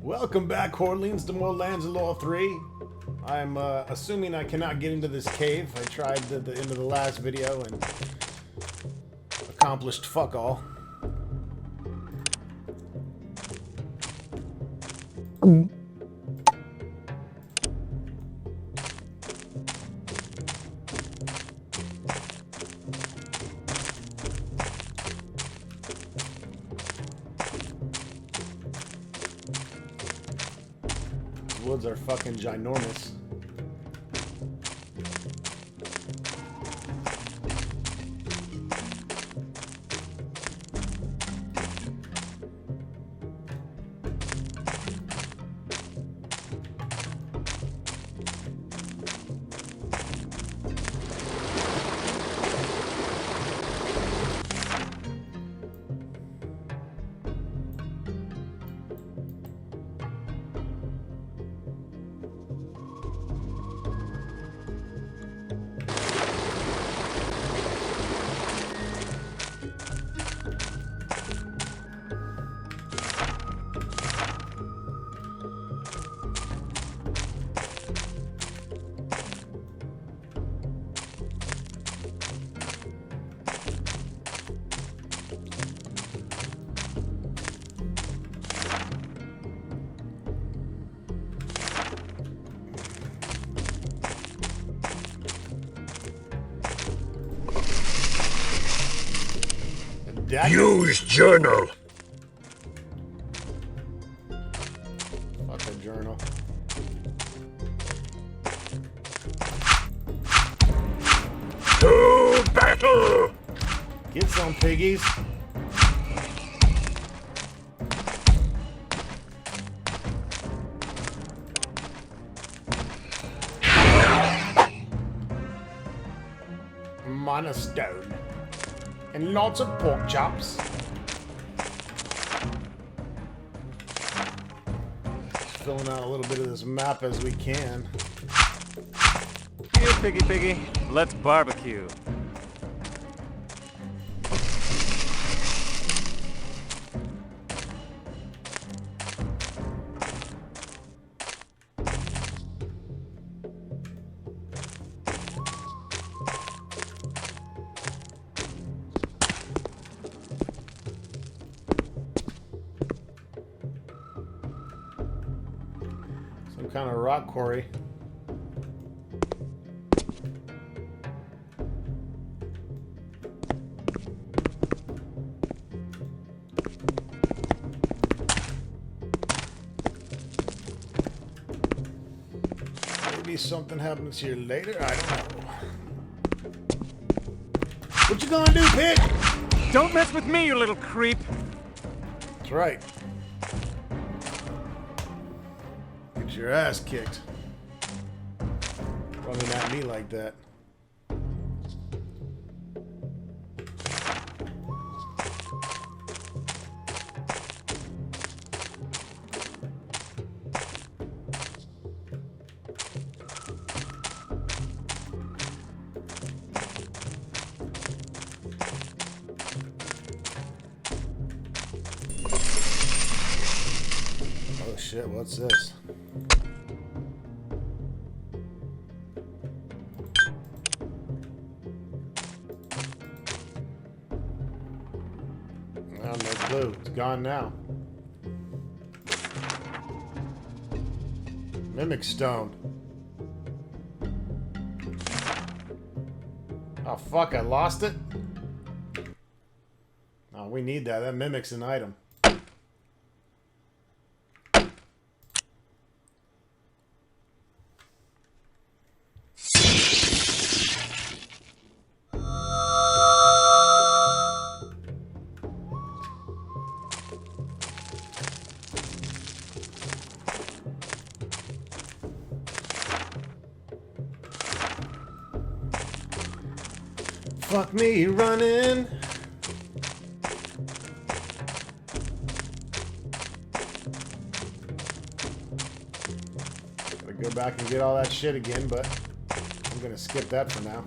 Welcome back, Hordelings, to Moorlands Law 3. I'm assuming I cannot get into this cave. I tried at the end of the last video and accomplished fuck all. Woods are fucking ginormous. Use journal. Fuck a journal. To battle. Get some piggies. Monostone. And lots of pork chops. Filling out a little bit of this map as we can. Here, piggy, let's barbecue. Some kind of rock quarry. Maybe something happens here later. I don't know. What you gonna do, pig? Don't mess with me, you little creep. That's right. Get your ass kicked. Running at me like that. Oh shit, what's this? I have no clue. It's gone now. Mimic stone. Oh fuck, I lost it? Oh, we need that. That mimics an item. Fuck me running. Gotta go back and get all that shit again, but I'm gonna skip that for now.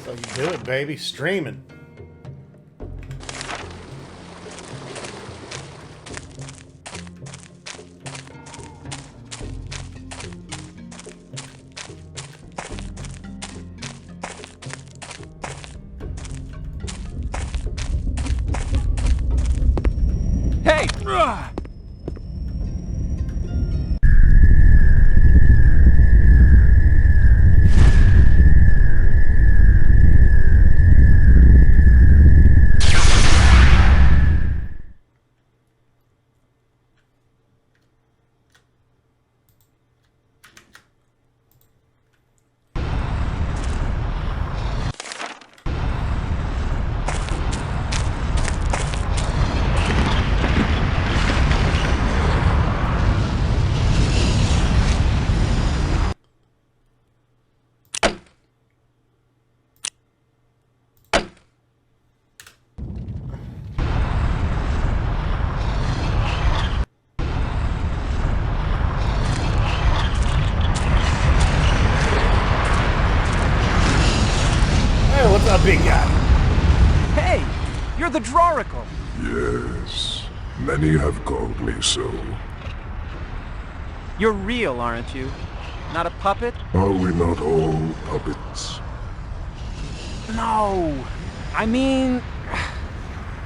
So you do it, baby. Streaming. Hey! Hey, what's up, big guy? Hey! You're the Draracle! Yes, many have called me so. You're real, aren't you? Not a puppet? Are we not all puppets? No! I mean...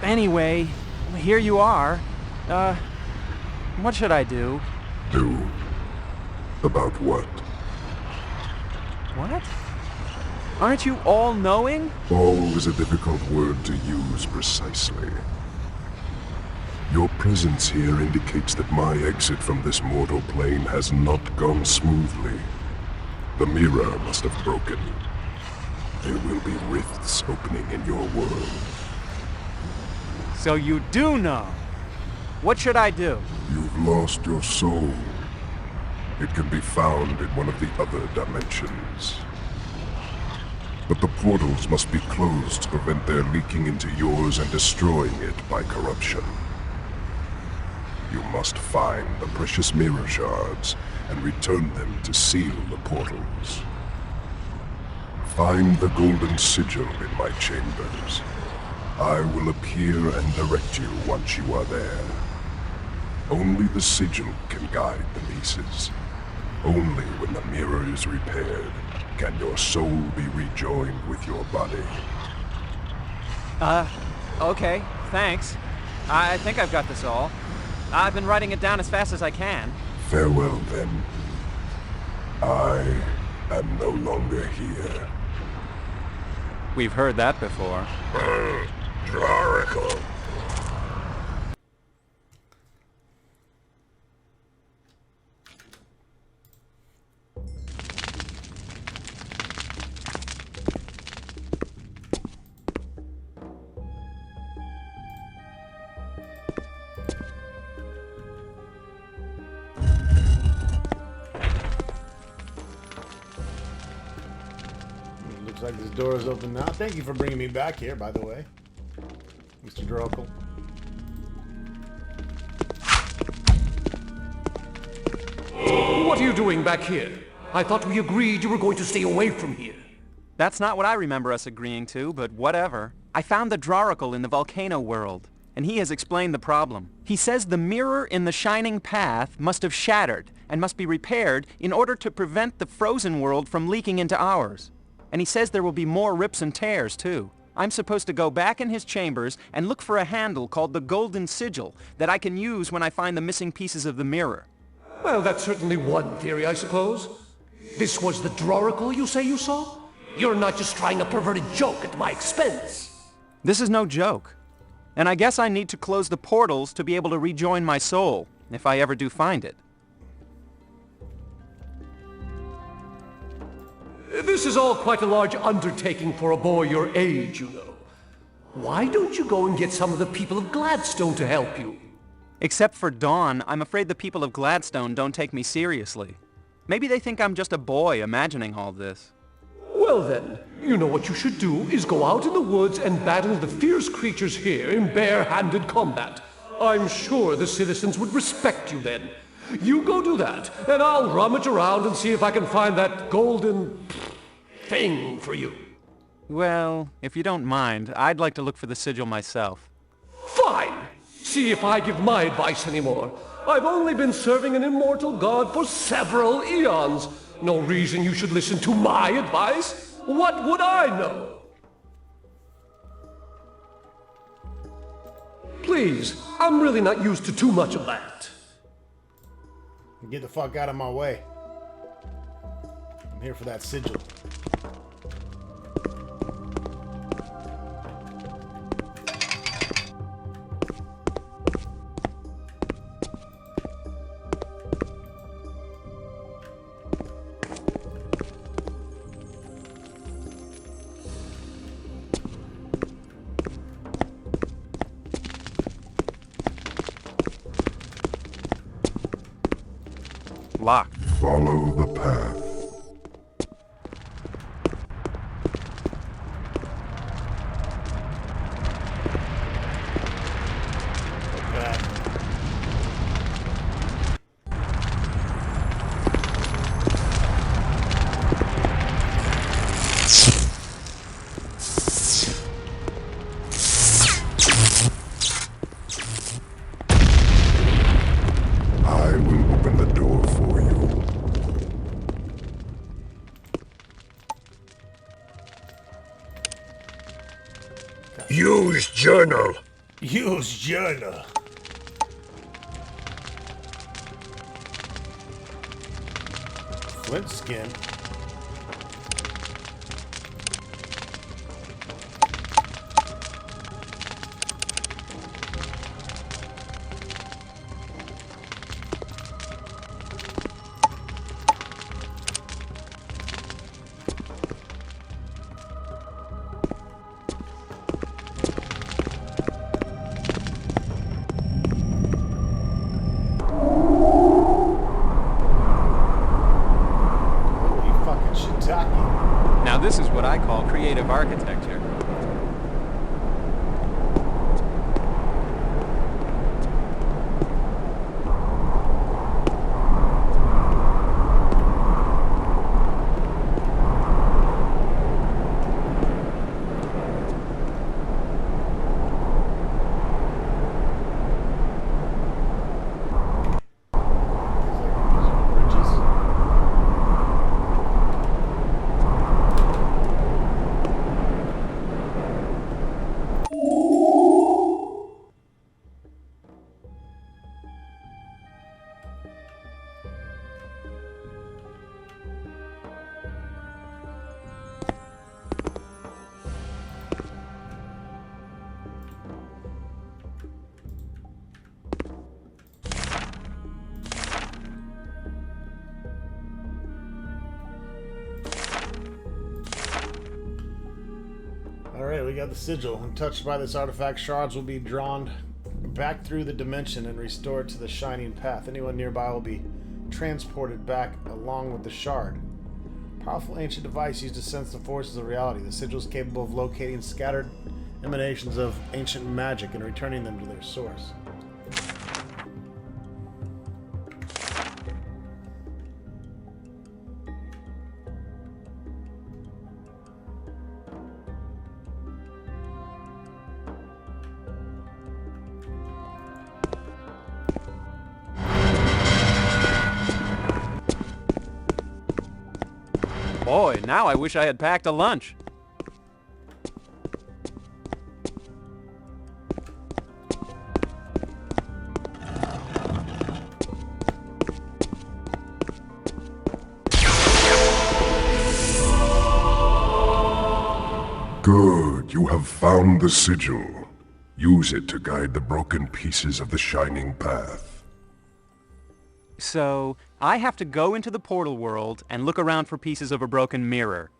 Anyway, here you are. What should I do? Do? About what? What? Aren't you all-knowing? All is a difficult word to use precisely. Your presence here indicates that my exit from this mortal plane has not gone smoothly. The mirror must have broken. There will be rifts opening in your world. So you do know. What should I do? You've lost your soul. It can be found in one of the other dimensions. But the portals must be closed to prevent their leaking into yours and destroying it by corruption. You must find the precious mirror shards and return them to seal the portals. Find the golden sigil in my chambers. I will appear and direct you once you are there. Only the sigil can guide the nieces. Only when the mirror is repaired can your soul be rejoined with your body. Okay, thanks. I think I've got this all. I've been writing it down as fast as I can. Farewell, then. I am no longer here. We've heard that before. Draracle. Looks like this door is open now. Thank you for bringing me back here, by the way, Mr. Draracle. What are you doing back here? I thought we agreed you were going to stay away from here. That's not what I remember us agreeing to, but whatever. I found the Draracle in the volcano world, and he has explained the problem. He says the mirror in the shining path must have shattered and must be repaired in order to prevent the frozen world from leaking into ours. And he says there will be more rips and tears, too. I'm supposed to go back in his chambers and look for a handle called the Golden Sigil that I can use when I find the missing pieces of the mirror. Well, that's certainly one theory, I suppose. This was the Draracle you say you saw? You're not just trying a perverted joke at my expense. This is no joke. And I guess I need to close the portals to be able to rejoin my soul, if I ever do find it. This is all quite a large undertaking for a boy your age, you know. Why don't you go and get some of the people of Gladstone to help you? Except for Dawn, I'm afraid the people of Gladstone don't take me seriously. Maybe they think I'm just a boy imagining all this. Well then, you know what you should do is go out in the woods and battle the fierce creatures here in bare-handed combat. I'm sure the citizens would respect you then. You go do that, and I'll rummage around and see if I can find that golden thing for you. Well, if you don't mind, I'd like to look for the sigil myself. Fine! See if I give my advice anymore. I've only been serving an immortal god for several eons. No reason you should listen to my advice. What would I know? Please, I'm really not used to too much of that. Get the fuck out of my way. I'm here for that sigil. Locked. Follow the path. I will open the door for you. Use journal. Use journal. Flint skin. Now this is what I call creative architecture. Alright, we got the sigil. When touched by this artifact, shards will be drawn back through the dimension and restored to the shining path. Anyone nearby will be transported back along with the shard. Powerful ancient device used to sense the forces of reality. The sigil is capable of locating scattered emanations of ancient magic and returning them to their source. Boy, now I wish I had packed a lunch. You have found the sigil. Use it to guide the broken pieces of the shining path. So, I have to go into the portal world and look around for pieces of a broken mirror.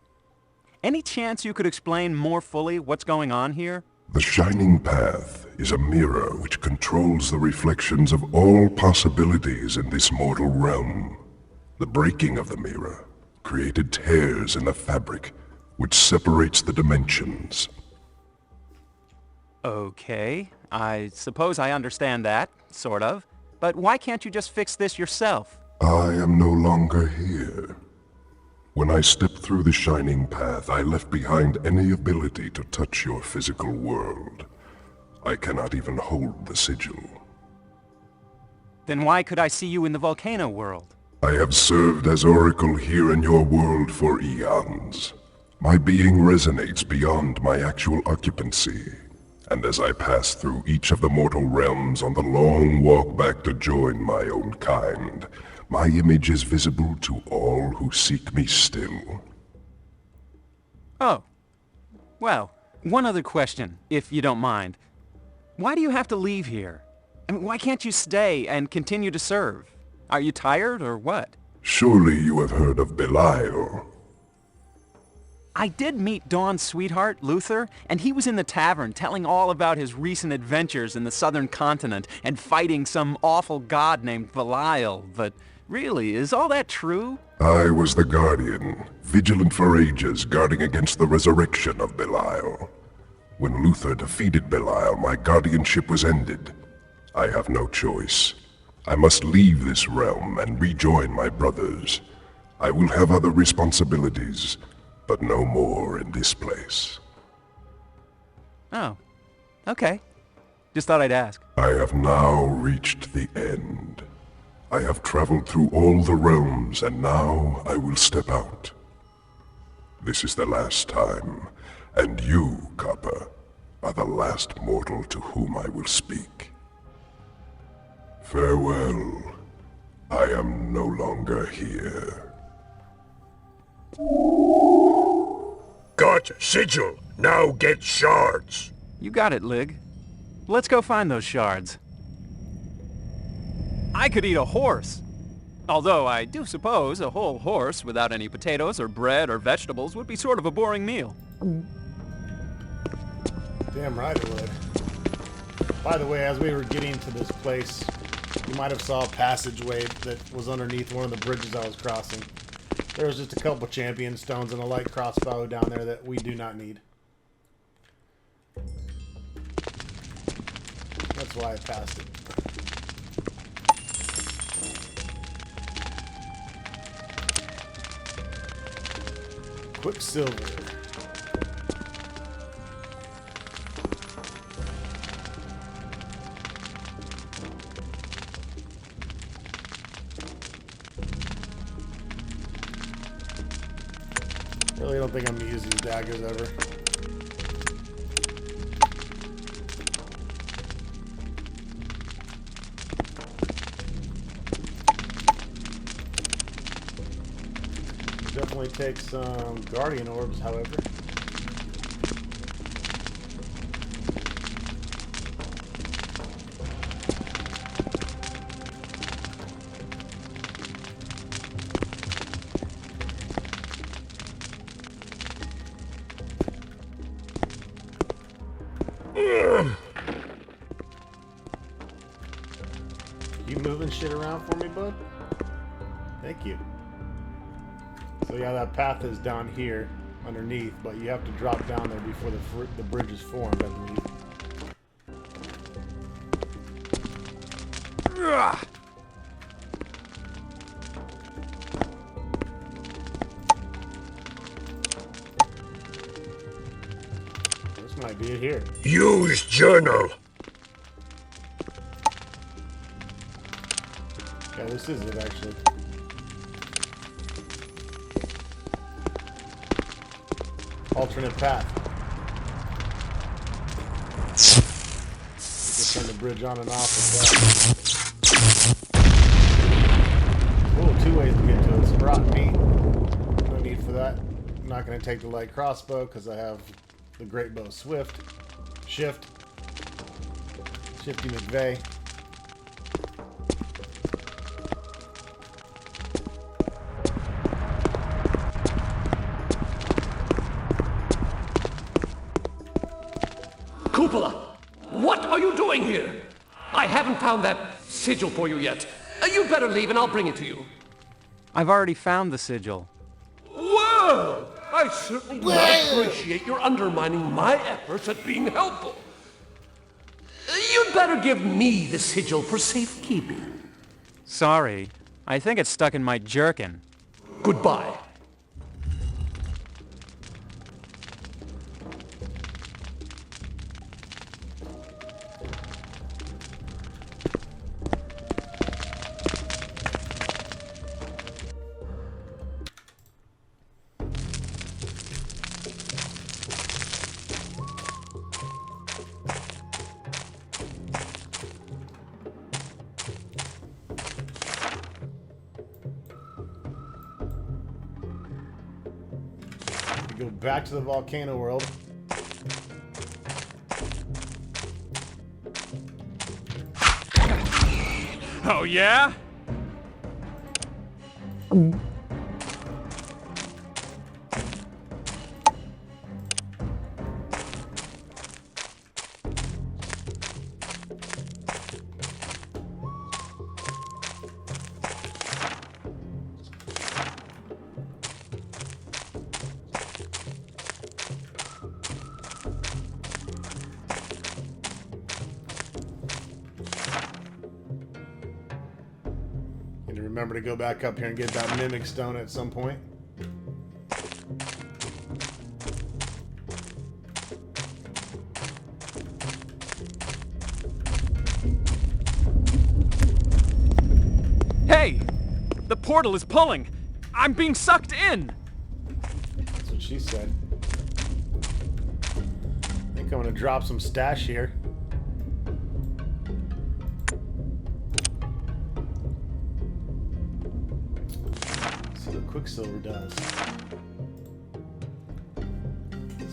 Any chance you could explain more fully what's going on here? The shining path is a mirror which controls the reflections of all possibilities in this mortal realm. The breaking of the mirror created tears in the fabric which separates the dimensions. Okay, I suppose I understand that, sort of. But why can't you just fix this yourself? I am no longer here. When I stepped through the shining path, I left behind any ability to touch your physical world. I cannot even hold the sigil. Then why could I see you in the volcano world? I have served as Oracle here in your world for eons. My being resonates beyond my actual occupancy. And as I pass through each of the mortal realms on the long walk back to join my own kind, my image is visible to all who seek me still. Oh. Well, one other question, if you don't mind. Why do you have to leave here? I mean, why can't you stay and continue to serve? Are you tired or what? Surely you have heard of Belial. I did meet Dawn's sweetheart, Luther, and he was in the tavern telling all about his recent adventures in the southern continent and fighting some awful god named Belial. But really, is all that true? I was the Guardian, vigilant for ages, guarding against the resurrection of Belial. When Luther defeated Belial, my guardianship was ended. I have no choice. I must leave this realm and rejoin my brothers. I will have other responsibilities, but no more in this place. Oh, okay. Just thought I'd ask. I have now reached the end. I have traveled through all the realms, and now I will step out. This is the last time, and you, Copper, are the last mortal to whom I will speak. Farewell. I am no longer here. Got sigil. Now get shards. You got it, Lig. Let's go find those shards. I could eat a horse. Although I do suppose a whole horse without any potatoes or bread or vegetables would be sort of a boring meal. Damn right it would. By the way, as we were getting to this place, you might have saw a passageway that was underneath one of the bridges I was crossing. There was just a couple champion stones and a light crossbow down there that we do not need. That's why I passed it. Quicksilver. Really don't think I'm gonna use these daggers ever. Definitely take some guardian orbs, however. You moving shit around for me, bud? Thank you. So yeah, that path is down here underneath, but you have to drop down there before the bridge is formed, I believe. This might be it here. Use journal. Yeah, this is it actually. Alternate path. Just turn the bridge on and off with that. Oh, 2 ways to get to it. Sprott meat. No need for that. I'm not going to take the light crossbow because I have the Great Bow Swift. Shift. Shifty McVeigh. Cupola, what are you doing here? I haven't found that sigil for you yet. You'd better leave and I'll bring it to you. I've already found the sigil. Whoa! I certainly do not appreciate your undermining my efforts at being helpful. You'd better give me the sigil for safekeeping. Sorry. I think it's stuck in my jerkin. Goodbye. We go back to the volcano world. Oh, yeah? Need to remember to go back up here and get that mimic stone at some point. Hey! The portal is pulling! I'm being sucked in! That's what she said. I think I'm gonna drop some stash here. See what Quicksilver does.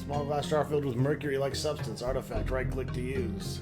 Small glass jar filled with mercury-like substance. Artifact. Right-click to use.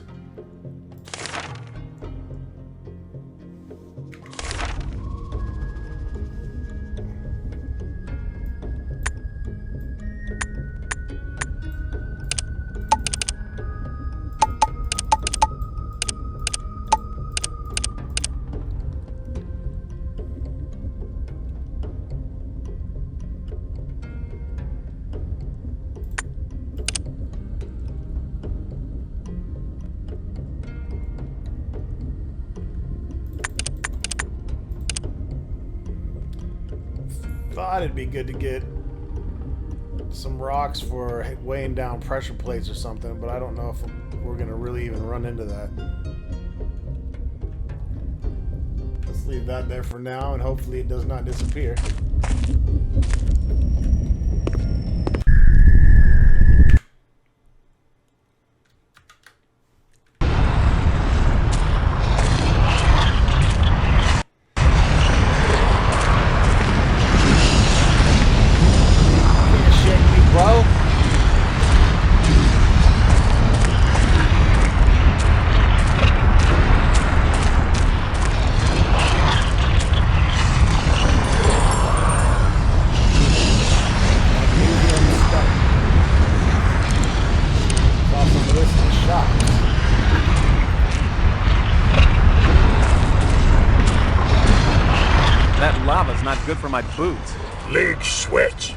Thought it'd be good to get some rocks for weighing down pressure plates or something, but I don't know if we're gonna really even run into that. Let's leave that there for now, and hopefully it does not disappear. Bro. That lava's not good for my boots. Leg sweat.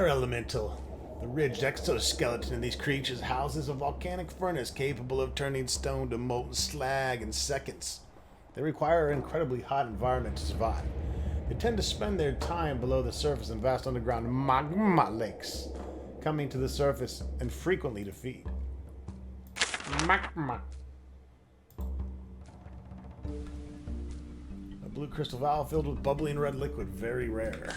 fire elemental. The ridged exoskeleton of these creatures houses a volcanic furnace capable of turning stone to molten slag in seconds. They require an incredibly hot environment to survive. They tend to spend their time below the surface in vast underground magma lakes, coming to the surface and frequently to feed. Magma. A blue crystal valve filled with bubbling red liquid, very rare.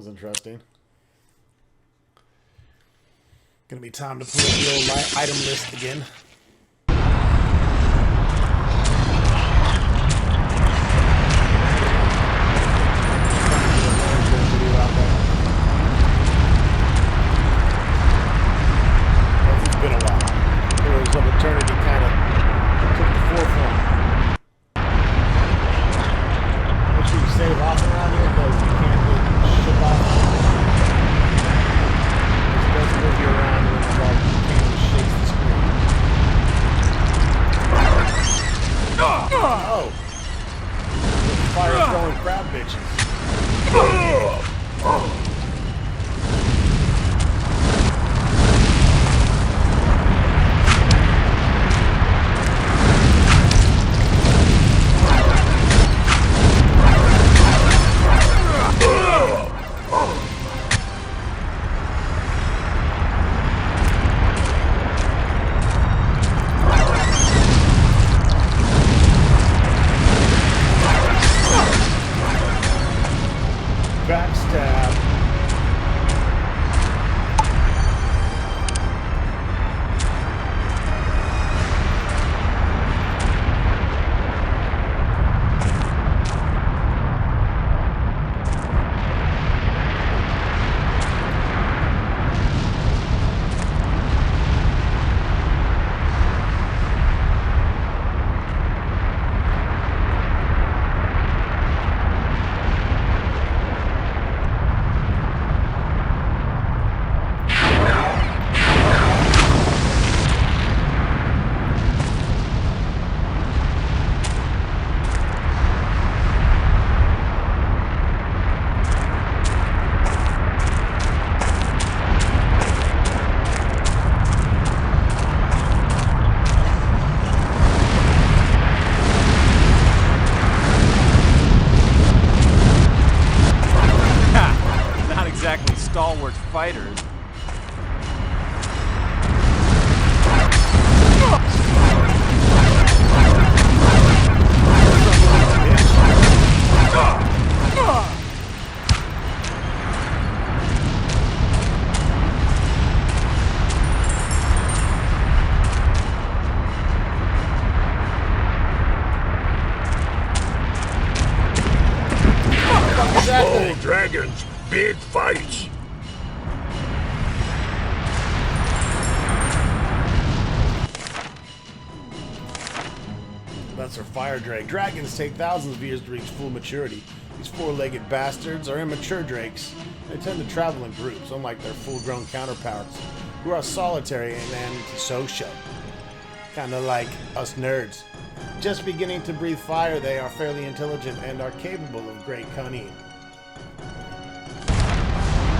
Interesting. Gonna be time to pull up the old item list again. It's been a while. Heroes of Eternity kind of took the forefront. Make sure you save off around here because you can't get shit off. This does move you around when the volcano shakes the screen. Oh! Fire throwing crab bitches. Backstab. Stalwart fighters. Small dragons, big fights. That's our fire drake. Dragons take thousands of years to reach full maturity. These four-legged bastards are immature drakes. They tend to travel in groups, unlike their full-grown counterparts, who are solitary and antisocial. Kinda like us nerds. Just beginning to breathe fire, they are fairly intelligent and are capable of great cunning.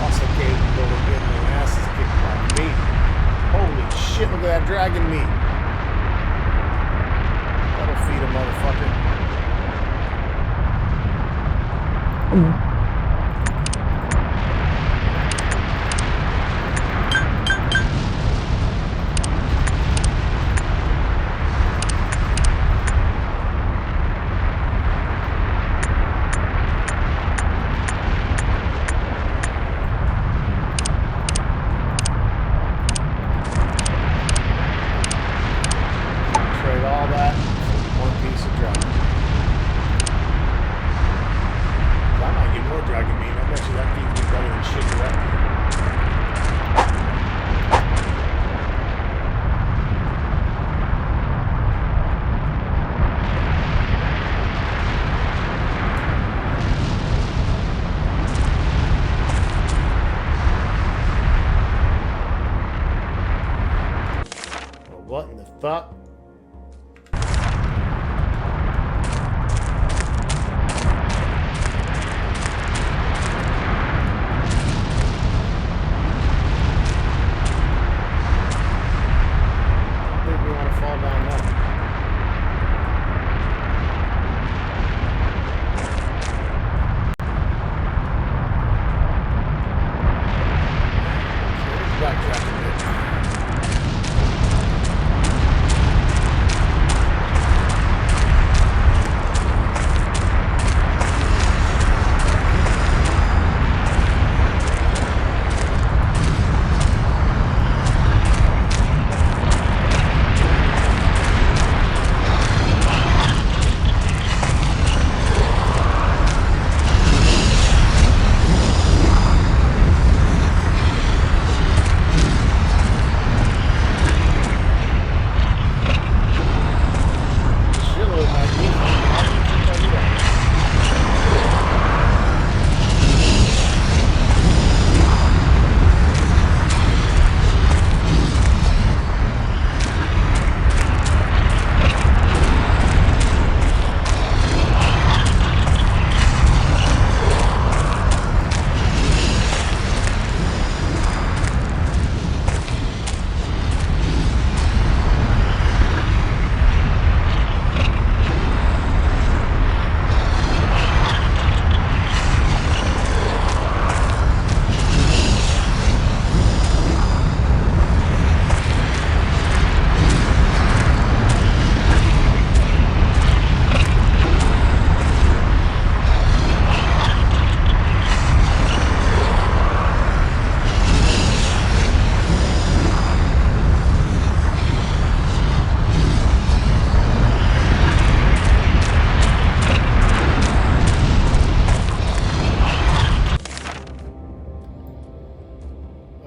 Also capable of getting their asses kicked by meat. Holy shit, look at that dragon meat. That'll feed a motherfucker. thought. I think we want to fall down there. Backtrack a bit.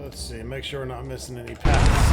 Let's see, make sure we're not missing any paths.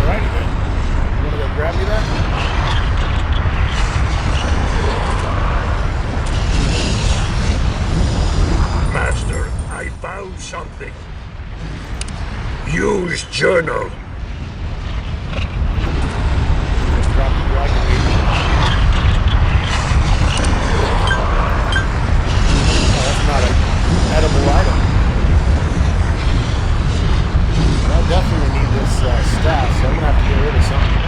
Alrighty then. You wanna go grab me that? Master, I found something. Use journal. Just drop the dragon meat. Oh, that's not an edible item. Well, I definitely need this staff, so I'm gonna have to get rid of something.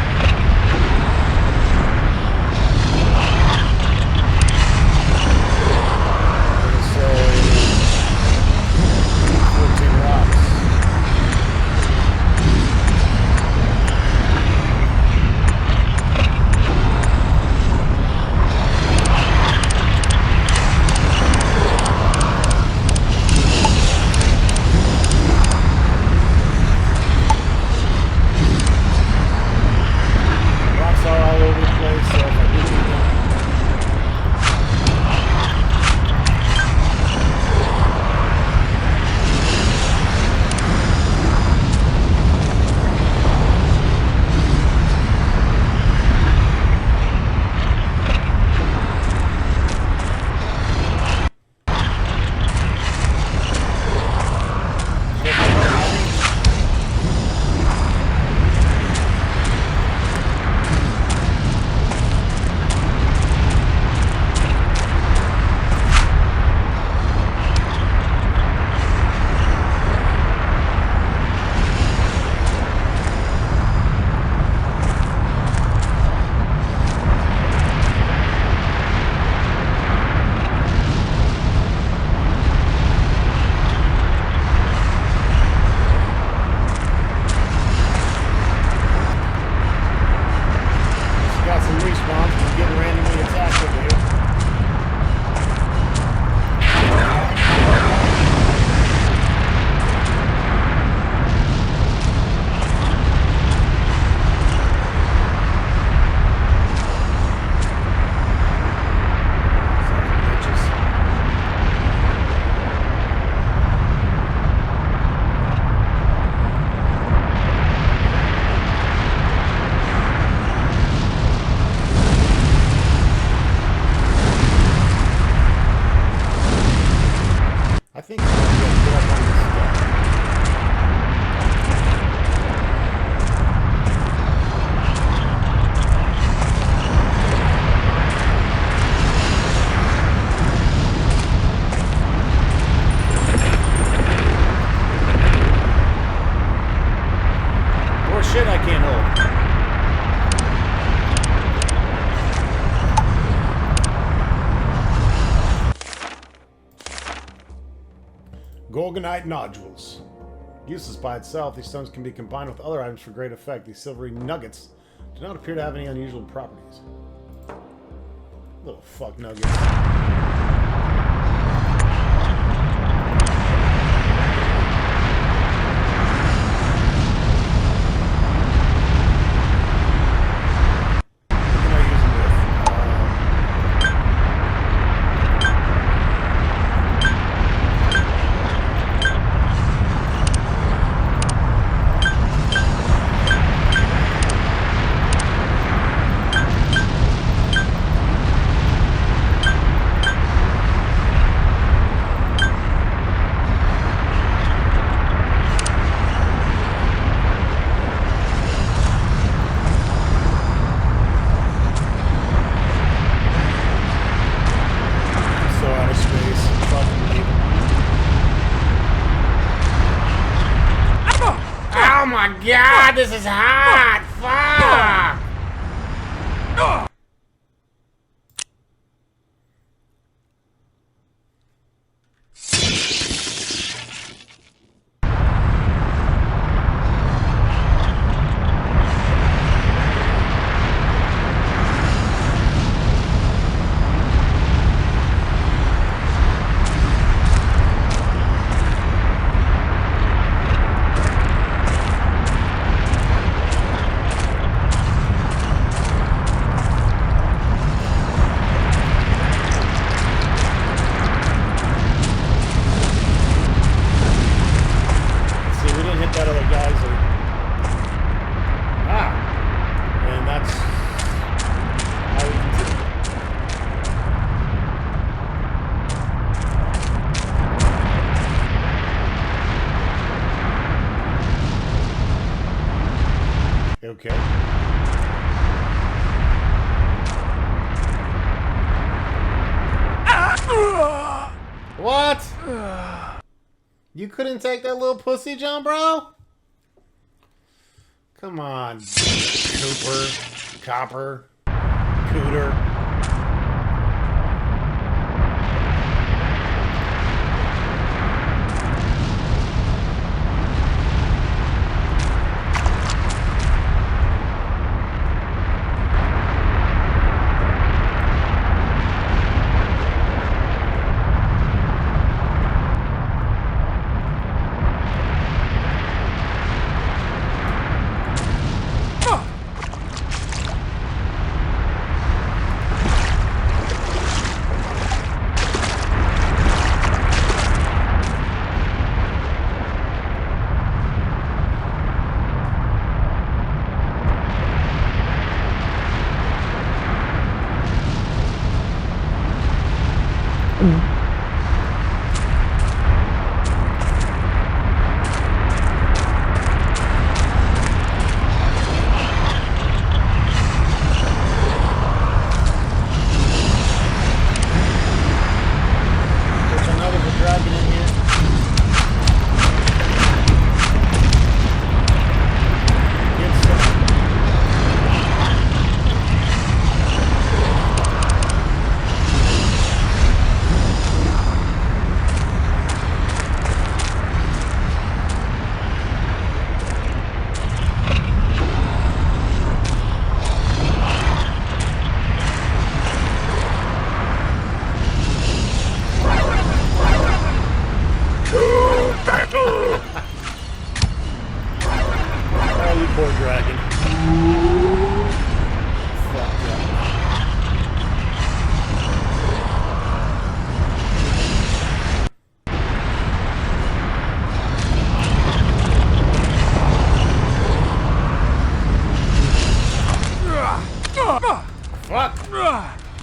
I'm gonna say 14 rocks. Rocks are all over the place, so if I do need them. Got some respawns. We're getting randomly attacked over here. Morganite nodules. Useless by itself, these stones can be combined with other items for great effect. These silvery nuggets do not appear to have any unusual properties. Little fuck nuggets. God, this is hot! Fuck! Okay. What? You couldn't take that little pussy jump, bro? Come on, Cooper, Copper, Cooter.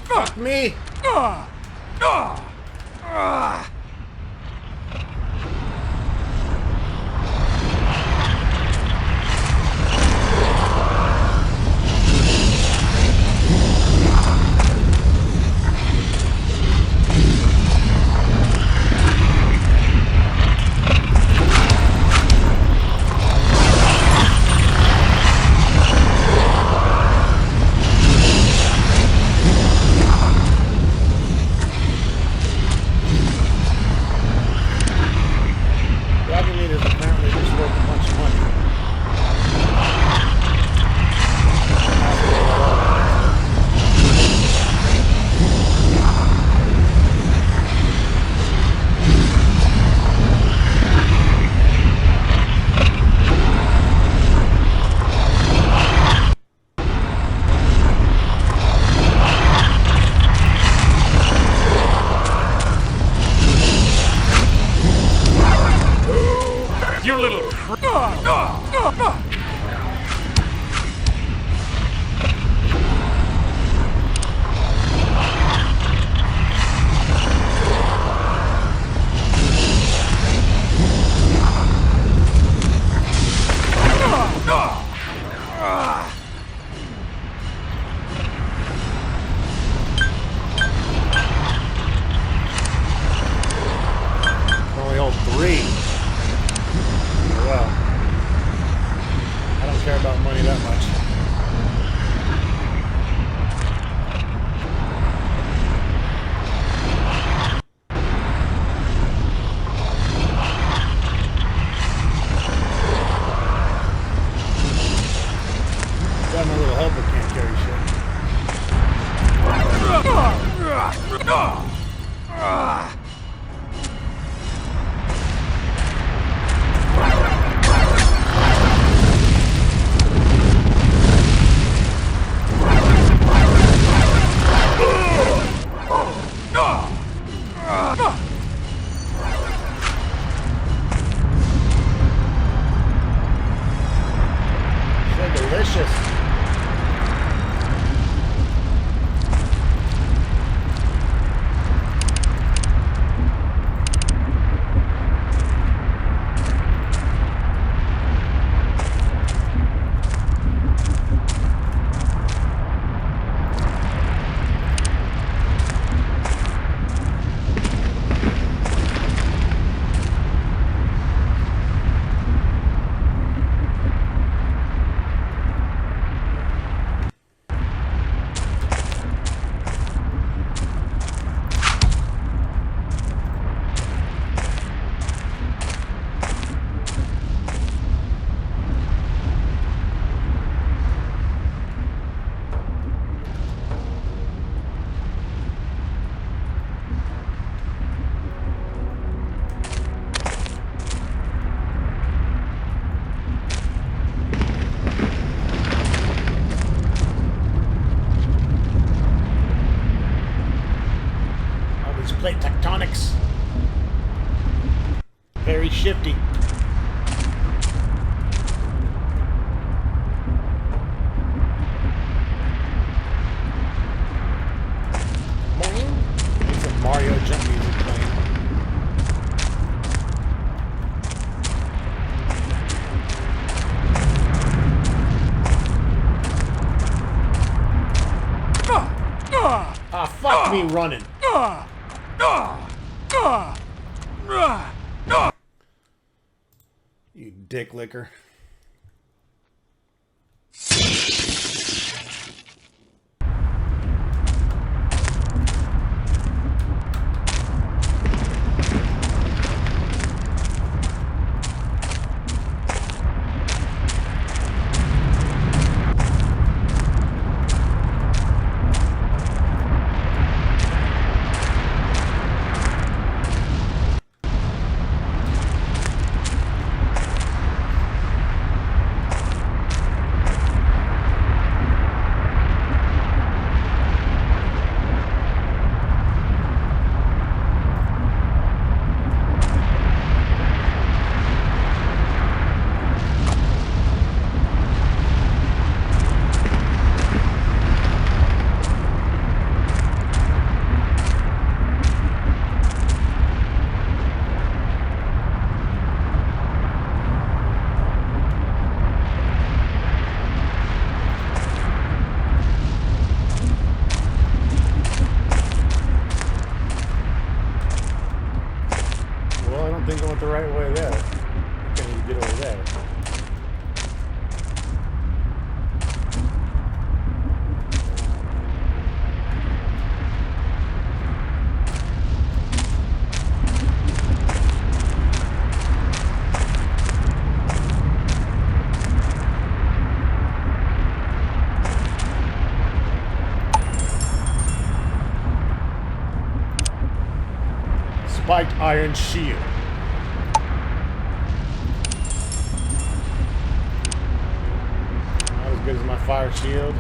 Fuck me! Delicious. Plate tectonics. Very shifty. Need some Mario jump music playing. Ah, fuck me running. You dick licker. I think I went the right way there. I can't even get over there. Spiked iron shield. Not as good as my fire shield.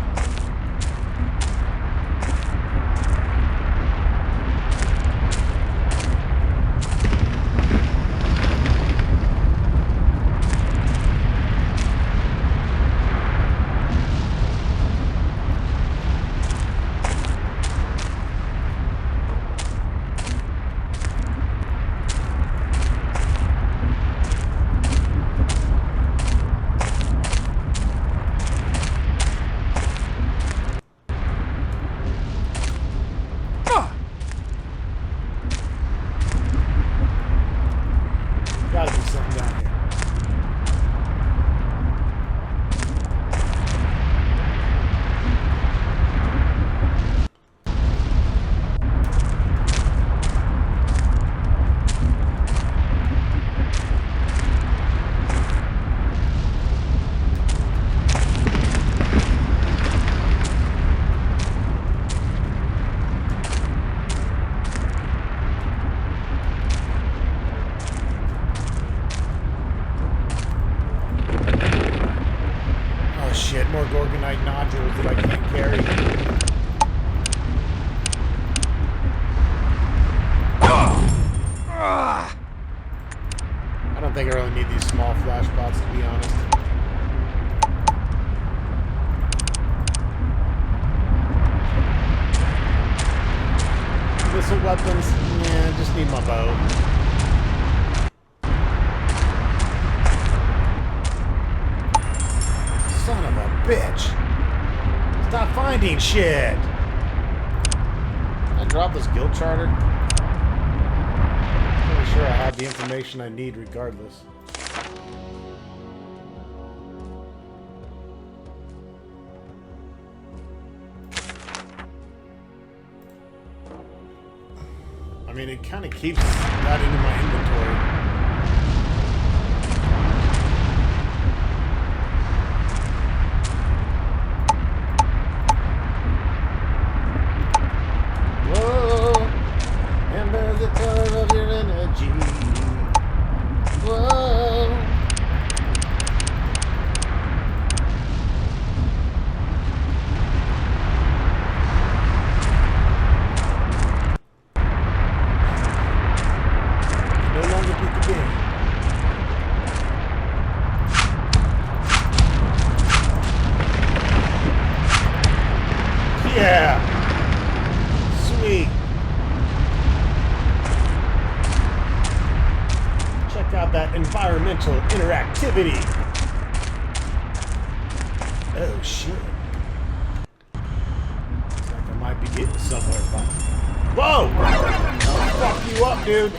missile weapons? Yeah, I just need my bow. Son of a bitch. Stop finding shit. I dropped this guild charter. Pretty sure I have the information I need regardless. I mean, it kind of keeps that into my inventory. Yeah! Sweet! Check out that environmental interactivity! Oh shit. Looks like I might be getting somewhere if I... Whoa! I'll fuck you up, dude!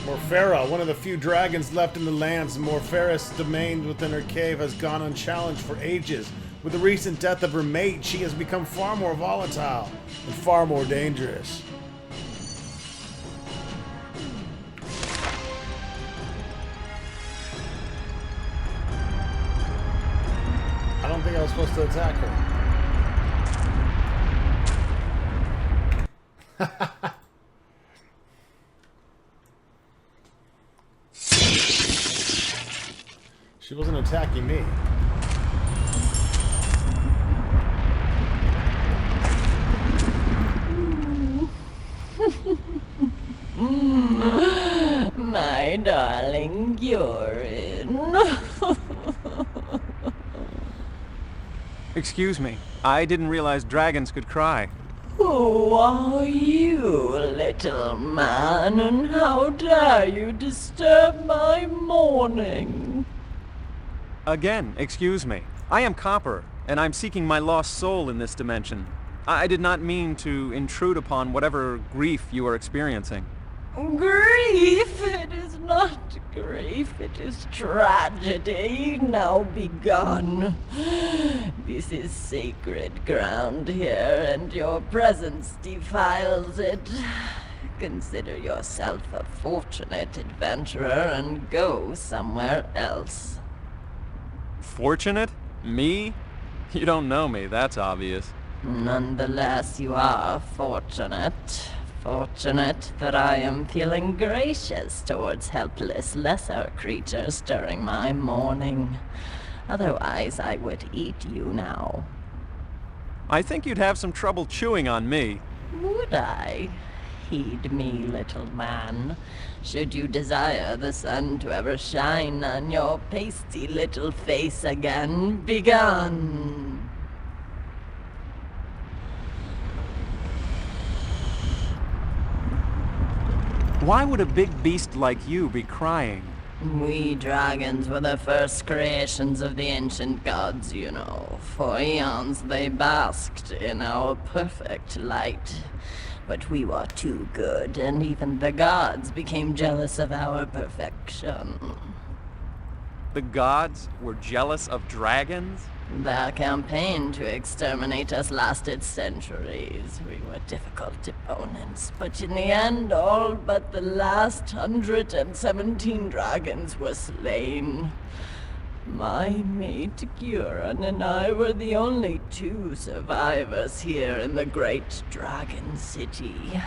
Morphera, one of the few dragons left in the lands, Morphera's domain within her cave has gone unchallenged for ages. With the recent death of her mate, she has become far more volatile and far more dangerous. I don't think I was supposed to attack her. She wasn't attacking me. My darling, you're in. Excuse me. I didn't realize dragons could cry. Who are you, little man, and how dare you disturb my morning? Again, excuse me. I am Copper, and I'm seeking my lost soul in this dimension. I did not mean to intrude upon whatever grief you are experiencing. Grief? It is not grief, it is tragedy. Now begone. This is sacred ground here, and your presence defiles it. Consider yourself a fortunate adventurer and go somewhere else. Fortunate? Me? You don't know me, that's obvious. Nonetheless, you are fortunate. Fortunate that I am feeling gracious towards helpless lesser creatures during my mourning. Otherwise, I would eat you now. I think you'd have some trouble chewing on me. Would I? Heed me, little man. Should you desire the sun to ever shine on your pasty little face again, begone! Why would a big beast like you be crying? We dragons were the first creations of the ancient gods, you know. For eons they basked in our perfect light. But we were too good, and even the gods became jealous of our perfection. The gods were jealous of dragons? Their campaign to exterminate us lasted centuries. We were difficult opponents, but in the end, all but the last 117 dragons were slain. My mate Guran and I were the only two survivors here in the great dragon city.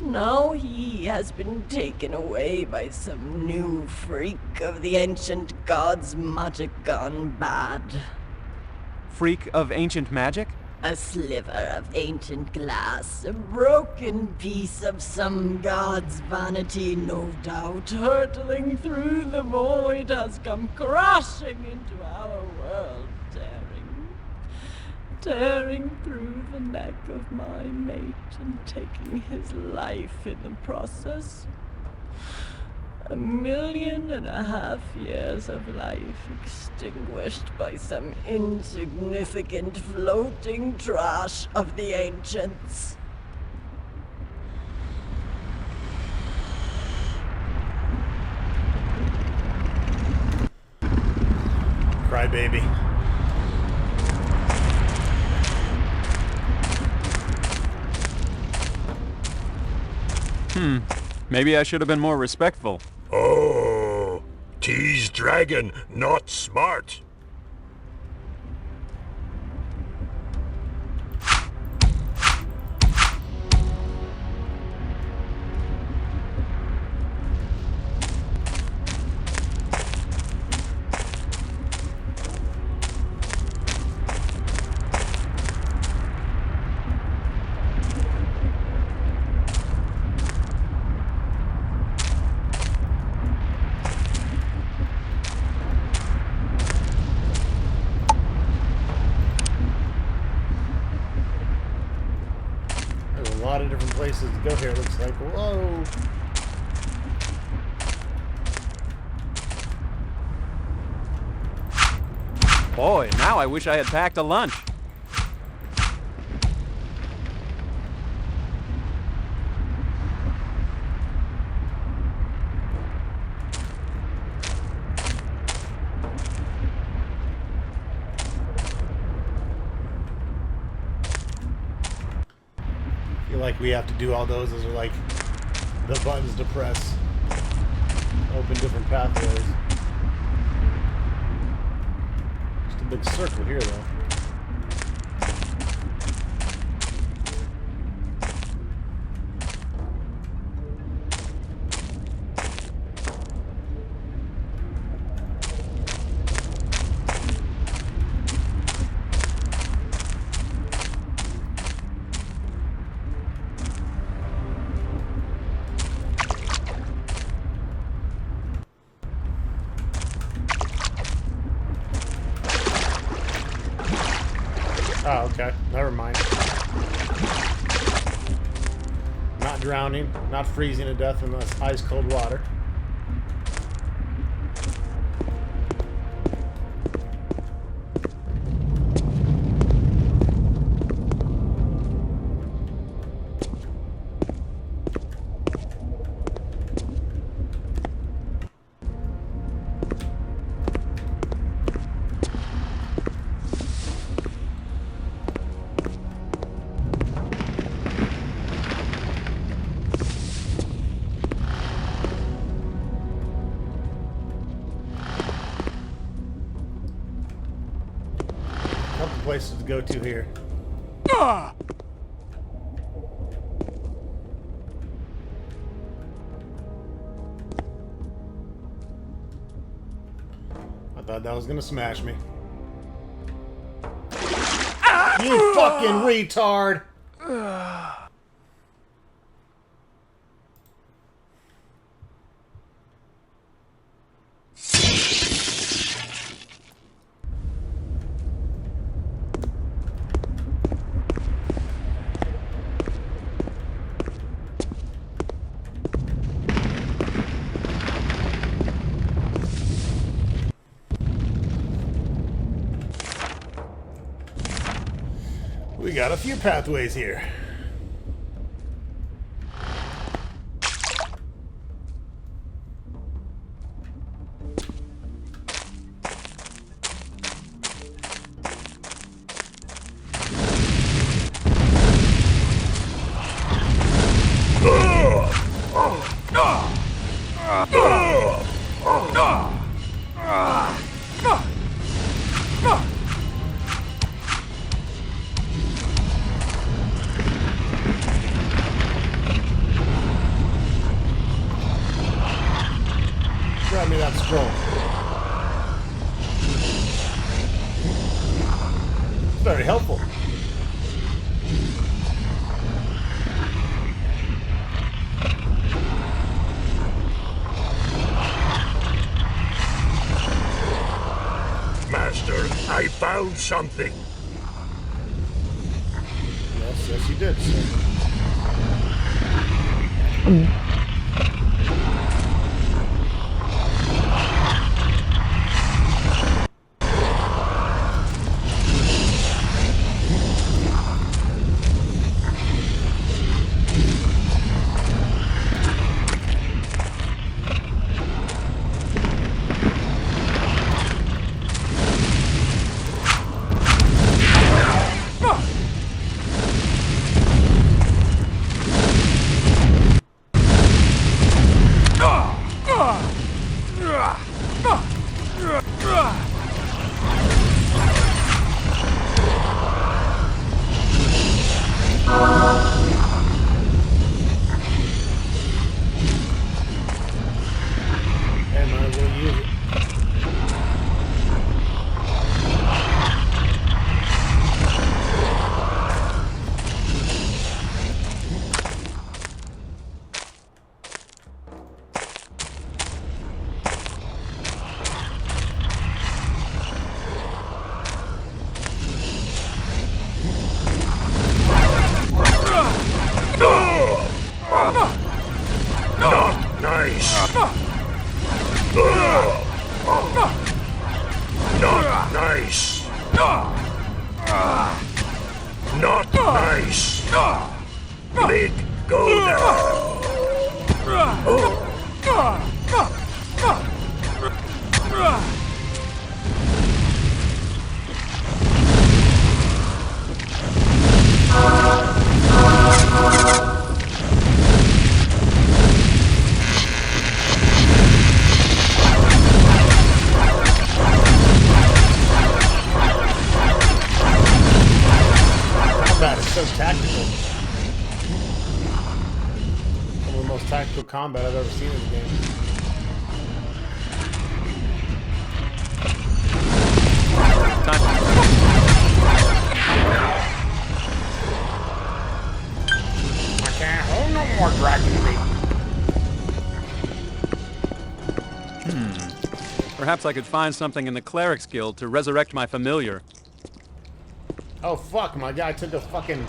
Now he has been taken away by some new freak of the ancient gods' magic gone bad. Freak of ancient magic? A sliver of ancient glass, a broken piece of some god's vanity, no doubt, hurtling through the void, has come crashing into our world, tearing tearing through the neck of my mate and taking his life in the process. 1.5 million years of life extinguished by some insignificant floating trash of the ancients. Crybaby. Maybe I should have been more respectful. Oh, tease dragon, not smart. There's a lot of different places to go here, looks like. Whoa! Boy, now I wish I had packed a lunch. I feel like we have to do all those. Those are like the buttons to press. Open different pathways. Just a big circle here, though. Oh, okay. Never mind. Not drowning, not freezing to death in this ice cold water. Couple places to go to here. I thought that was gonna smash me. You fucking retard! We got a few pathways here. Grab me that scroll. It's very helpful. Master, I found something. Yes, you did, sir. Hey, might as well use it. Not nice. Not nice. Not nice. Big go now. Combat is so tactical. Some of the most tactical combat I've ever seen in the game. I can't hold no more dragon meat. Perhaps I could find something in the Cleric's Guild to resurrect my familiar. Oh fuck, my guy took a fucking...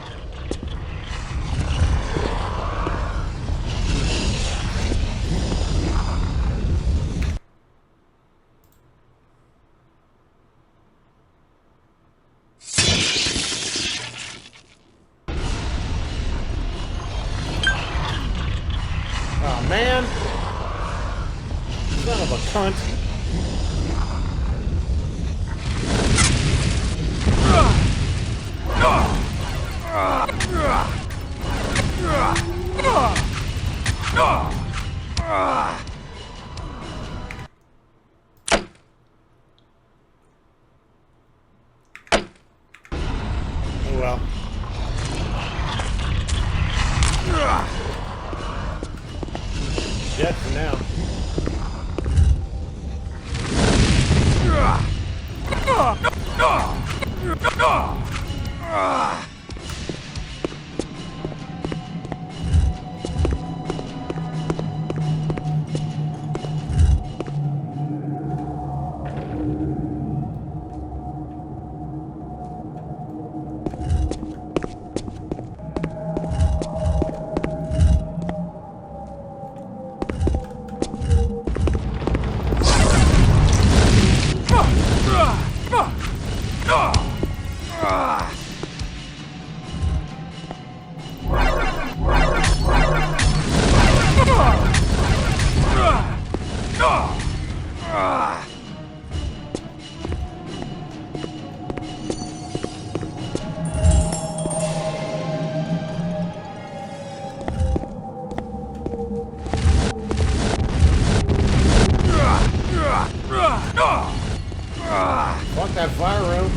Oh man! Son of a cunt. Oh well. Dead for now. Fuck that fire room.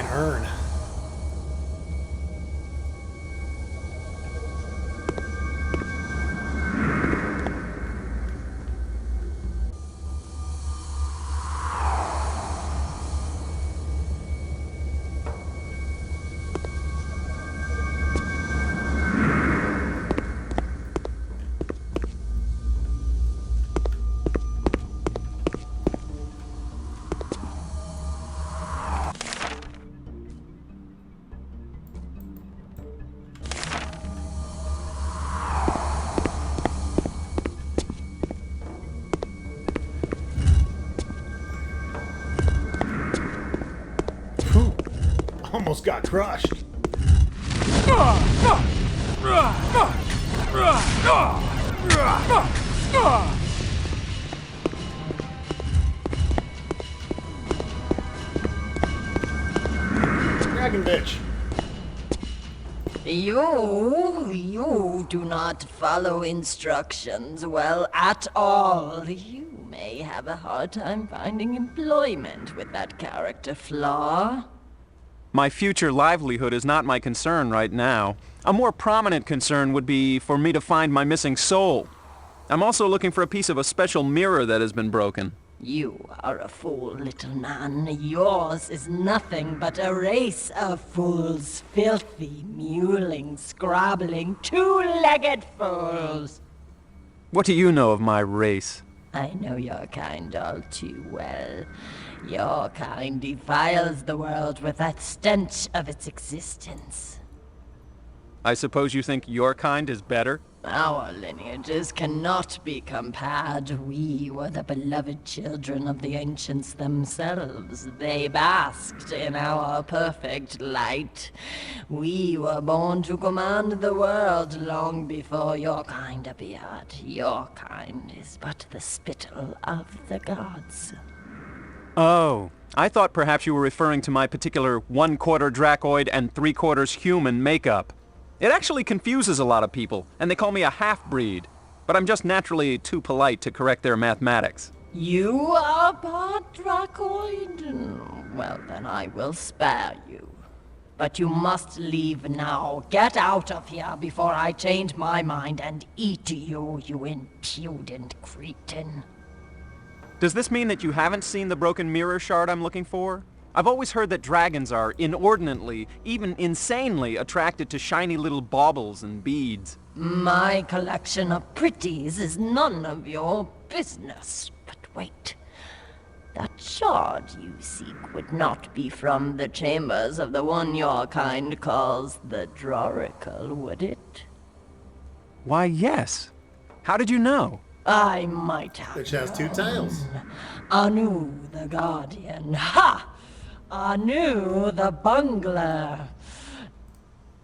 giant urn. Almost got crushed. Dragon bitch. You do not follow instructions well at all. You may have a hard time finding employment with that character flaw. My future livelihood is not my concern right now. A more prominent concern would be for me to find my missing soul. I'm also looking for a piece of a special mirror that has been broken. You are a fool, little man. Yours is nothing but a race of fools. Filthy, mewling, scrabbling, two-legged fools. What do you know of my race? I know your kind all too well. Your kind defiles the world with that stench of its existence. I suppose you think your kind is better? Our lineages cannot be compared. We were the beloved children of the ancients themselves. They basked in our perfect light. We were born to command the world long before your kind appeared. Your kind is but the spittle of the gods. Oh, I thought perhaps you were referring to my particular 1/4 Dracoid and 3/4 human makeup. It actually confuses a lot of people, and they call me a half-breed. But I'm just naturally too polite to correct their mathematics. You are part Dracoid? Well, then I will spare you. But you must leave now. Get out of here before I change my mind and eat you, you impudent cretin. Does this mean that you haven't seen the broken mirror shard I'm looking for? I've always heard that dragons are inordinately, even insanely, attracted to shiny little baubles and beads. My collection of pretties is none of your business. But wait. That shard you seek would not be from the chambers of the one your kind calls the Draracle, would it? Why, yes. How did you know? I might have. Which has two tails. Anu the Guardian. Ha! Anu the Bungler.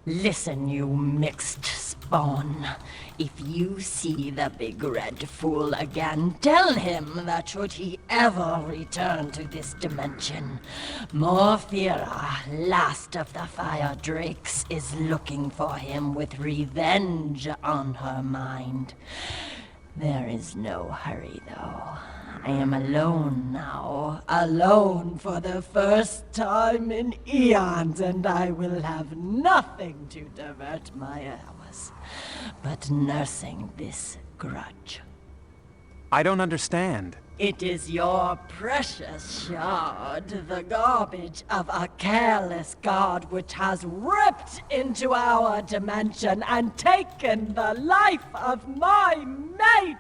Listen, you mixed spawn. If you see the big red fool again, tell him that should he ever return to this dimension, Morphira, last of the fire drakes, is looking for him with revenge on her mind. There is no hurry, though. I am alone now. Alone for the first time in eons, and I will have nothing to divert my hours but nursing this grudge. I don't understand. It is your precious shard, the garbage of a careless god which has ripped into our dimension and taken the life of my mate!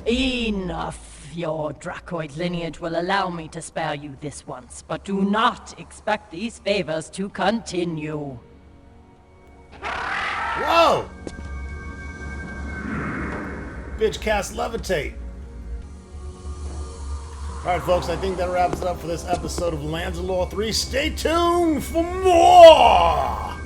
Enough. Your Dracoid lineage will allow me to spare you this once, but do not expect these favors to continue. Whoa! Bitch cast levitate. Alright folks, I think that wraps it up for this episode of Lands of Lore 3. Stay tuned for more!